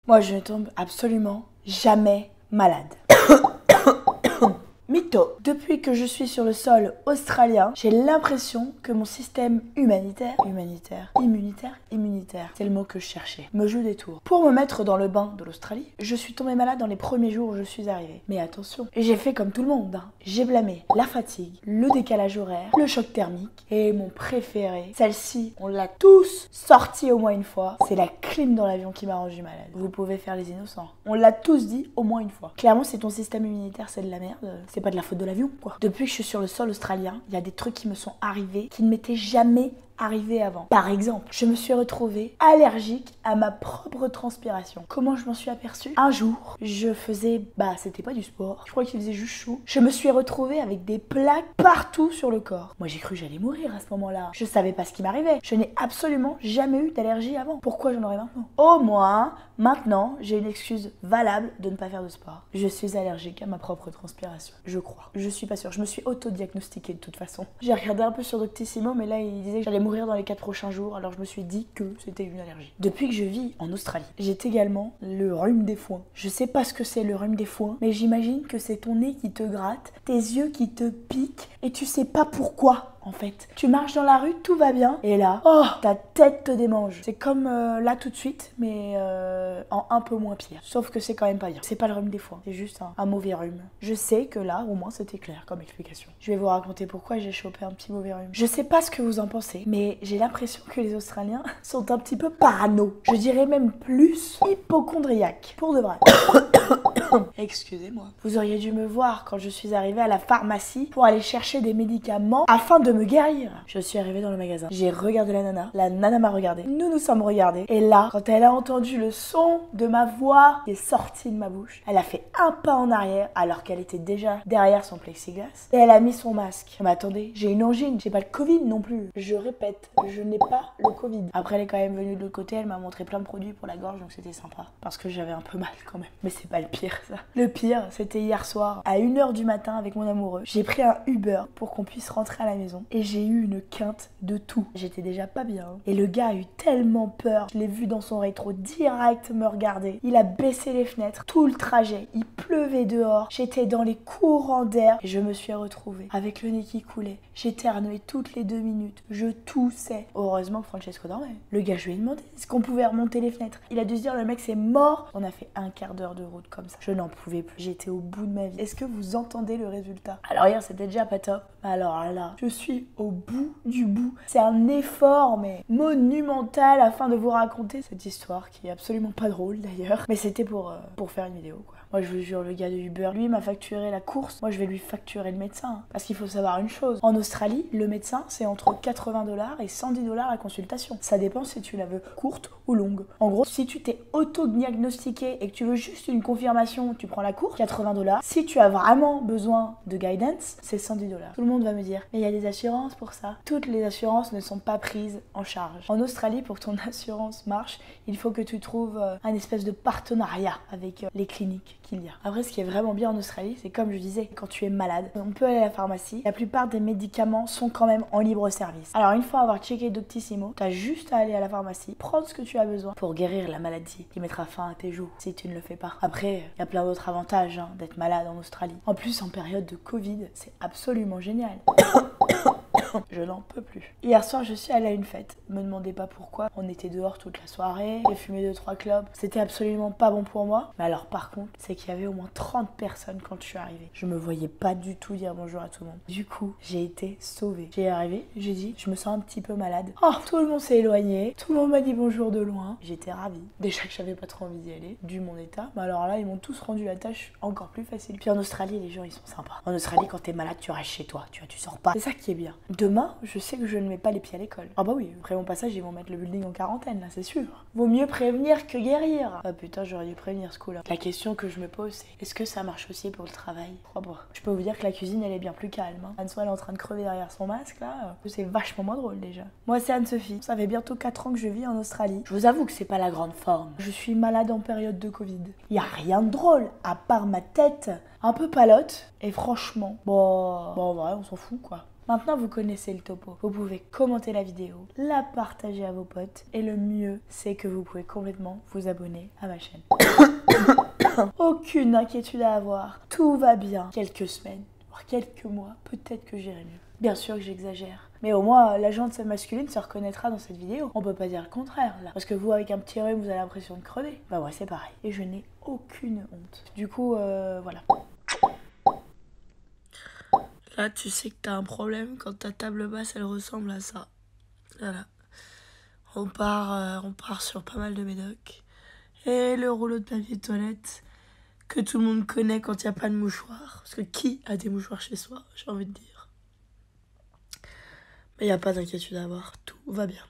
Moi, je ne tombe absolument jamais malade. Mytho. Depuis que je suis sur le sol australien, j'ai l'impression que mon système immunitaire, c'est le mot que je cherchais, me joue des tours. Pour me mettre dans le bain de l'Australie, je suis tombée malade dans les premiers jours où je suis arrivée. Mais attention, j'ai fait comme tout le monde. J'ai blâmé la fatigue, le décalage horaire, le choc thermique et mon préféré. Celle-ci, on l'a tous sortie au moins une fois. C'est la clim dans l'avion qui m'a rendu malade. Vous pouvez faire les innocents. On l'a tous dit au moins une fois. Clairement, c'est ton système immunitaire, c'est de la merde. C'est pas de la faute de l'avion, quoi. Depuis que je suis sur le sol australien, il y a des trucs qui me sont arrivés qui ne m'étaient jamais arrivé avant. Par exemple, je me suis retrouvée allergique à ma propre transpiration. Comment je m'en suis aperçue? Un jour, je faisais, c'était pas du sport, je crois qu'il faisait juste chaud. Je me suis retrouvée avec des plaques partout sur le corps. Moi, j'ai cru que j'allais mourir à ce moment-là. Je savais pas ce qui m'arrivait. Je n'ai absolument jamais eu d'allergie avant. Pourquoi j'en aurais maintenant? Au moins, maintenant, j'ai une excuse valable de ne pas faire de sport. Je suis allergique à ma propre transpiration. Je crois. Je suis pas sûre. Je me suis auto-diagnostiquée de toute façon. J'ai regardé un peu sur Doctissimo, mais là, il disait que j'allais mourir dans les 4 prochains jours, alors je me suis dit que c'était une allergie. Depuis que je vis en Australie, j'ai également le rhume des foins. Je sais pas ce que c'est le rhume des foins, mais j'imagine que c'est ton nez qui te gratte, tes yeux qui te piquent, et tu sais pas pourquoi. En fait, tu marches dans la rue, tout va bien, et là, ta tête te démange. C'est comme là tout de suite, mais en un peu moins pire. Sauf que c'est quand même pas bien. C'est pas le rhume des foins, c'est juste un mauvais rhume. Je sais que là, au moins, c'était clair comme explication. Je vais vous raconter pourquoi j'ai chopé un petit mauvais rhume. Je sais pas ce que vous en pensez, mais j'ai l'impression que les Australiens sont un petit peu parano. Je dirais même plus hypocondriaques. Pour de vrai. Excusez-moi. Vous auriez dû me voir quand je suis arrivée à la pharmacie pour aller chercher des médicaments afin de me guérir. Je suis arrivée dans le magasin. J'ai regardé la nana m'a regardé. Nous nous sommes regardés. Et là, quand elle a entendu le son de ma voix qui est sorti de ma bouche, elle a fait un pas en arrière alors qu'elle était déjà derrière son plexiglas. Et elle a mis son masque. Mais attendez, j'ai une angine, j'ai pas le Covid non plus. Je répète, je n'ai pas le Covid. Après, elle est quand même venue de l'autre côté, elle m'a montré plein de produits pour la gorge, donc c'était sympa. Parce que j'avais un peu mal quand même. Mais c'est pas le pire, ça. Le pire, c'était hier soir, à 1h du matin avec mon amoureux. J'ai pris un Uber pour qu'on puisse rentrer à la maison. Et j'ai eu une quinte de tout. J'étais déjà pas bien. Et le gars a eu tellement peur. Je l'ai vu dans son rétro direct me regarder. Il a baissé les fenêtres. Tout le trajet. Il pleuvait dehors. J'étais dans les courants d'air. Et je me suis retrouvée avec le nez qui coulait. J'éternuais toutes les 2 minutes. Je toussais. Heureusement que Francesco dormait. Le gars, je lui ai demandé est-ce qu'on pouvait remonter les fenêtres. Il a dû se dire le mec c'est mort. On a fait un quart d'heure de route comme ça. Je n'en pouvais plus. J'étais au bout de ma vie. Est-ce que vous entendez le résultat? Alors hier c'était déjà pas top. Alors là, je suis au bout du bout. C'est un effort mais monumental afin de vous raconter cette histoire qui est absolument pas drôle d'ailleurs. Mais c'était pour faire une vidéo quoi. Moi je vous jure, le gars de Uber, lui m'a facturé la course. Moi je vais lui facturer le médecin. Parce qu'il faut savoir une chose. En Australie, le médecin c'est entre 80$ et 110$ la consultation. Ça dépend si tu la veux courte ou longue. En gros, si tu t'es auto-diagnostiqué et que tu veux juste une confirmation, tu prends la courte, 80$. Si tu as vraiment besoin de guidance, c'est 110$. Tout le monde va me dire, mais il y a des assurances pour ça. Toutes les assurances ne sont pas prises en charge. En Australie, pour que ton assurance marche, il faut que tu trouves un espèce de partenariat avec les cliniques qu'il y a. Après, ce qui est vraiment bien en Australie, c'est comme je disais, quand tu es malade, on peut aller à la pharmacie. La plupart des médicaments sont quand même en libre service. Alors, une fois avoir checké Doctissimo, t'as juste à aller à la pharmacie, prendre ce que tu as besoin pour guérir la maladie qui mettra fin à tes jours si tu ne le fais pas. Après, il y a plein d'autres avantages d'être malade en Australie. En plus, en période de Covid, c'est absolument génial. Je n'en peux plus. Hier soir, je suis allée à une fête. Me demandez pas pourquoi. On était dehors toute la soirée. J'ai fumé 2-3 clopes. C'était absolument pas bon pour moi. Mais alors, par contre, c'est qu'il y avait au moins 30 personnes quand je suis arrivée. Je me voyais pas du tout dire bonjour à tout le monde. Du coup, j'ai été sauvée. J'ai arrivé, j'ai dit, je me sens un petit peu malade. Oh, tout le monde s'est éloigné. Tout le monde m'a dit bonjour de loin. J'étais ravie. Déjà que j'avais pas trop envie d'y aller, dû mon état. Mais alors là, ils m'ont tous rendu la tâche encore plus facile. Puis en Australie, les gens, ils sont sympas. En Australie, quand t'es malade, tu restes chez toi. Tu vois, tu sors pas. C'est ça qui est bien. Demain, je sais que je ne mets pas les pieds à l'école. Ah bah oui, après mon passage, ils vont mettre le building en quarantaine, là, c'est sûr. Vaut mieux prévenir que guérir. Ah putain, j'aurais dû prévenir ce coup-là. La question que je me pose, c'est est-ce que ça marche aussi pour le travail? Je crois pas. Je peux vous dire que la cuisine, elle est bien plus calme. Anne-Sophie, elle est en train de crever derrière son masque, là. C'est vachement moins drôle, déjà. Moi, c'est Anne-Sophie. Ça fait bientôt 4 ans que je vis en Australie. Je vous avoue que c'est pas la grande forme. Je suis malade en période de Covid. Y a rien de drôle, à part ma tête un peu palote. Et franchement, bon, en vrai, on s'en fout, quoi. Maintenant, vous connaissez le topo. Vous pouvez commenter la vidéo, la partager à vos potes. Et le mieux, c'est que vous pouvez complètement vous abonner à ma chaîne. Aucune inquiétude à avoir. Tout va bien. Quelques semaines, voire quelques mois, peut-être que j'irai mieux. Bien sûr que j'exagère. Mais au moins, la gente masculine se reconnaîtra dans cette vidéo. On peut pas dire le contraire, là. Parce que vous, avec un petit rhume, vous avez l'impression de crever. Bah ouais, c'est pareil. Et je n'ai aucune honte. Du coup, voilà. Là, tu sais que t'as un problème quand ta table basse, elle ressemble à ça. Voilà. On part sur pas mal de médocs. Et le rouleau de papier toilette que tout le monde connaît quand il n'y a pas de mouchoir. Parce que qui a des mouchoirs chez soi, j'ai envie de dire. Mais il n'y a pas d'inquiétude à avoir, tout va bien.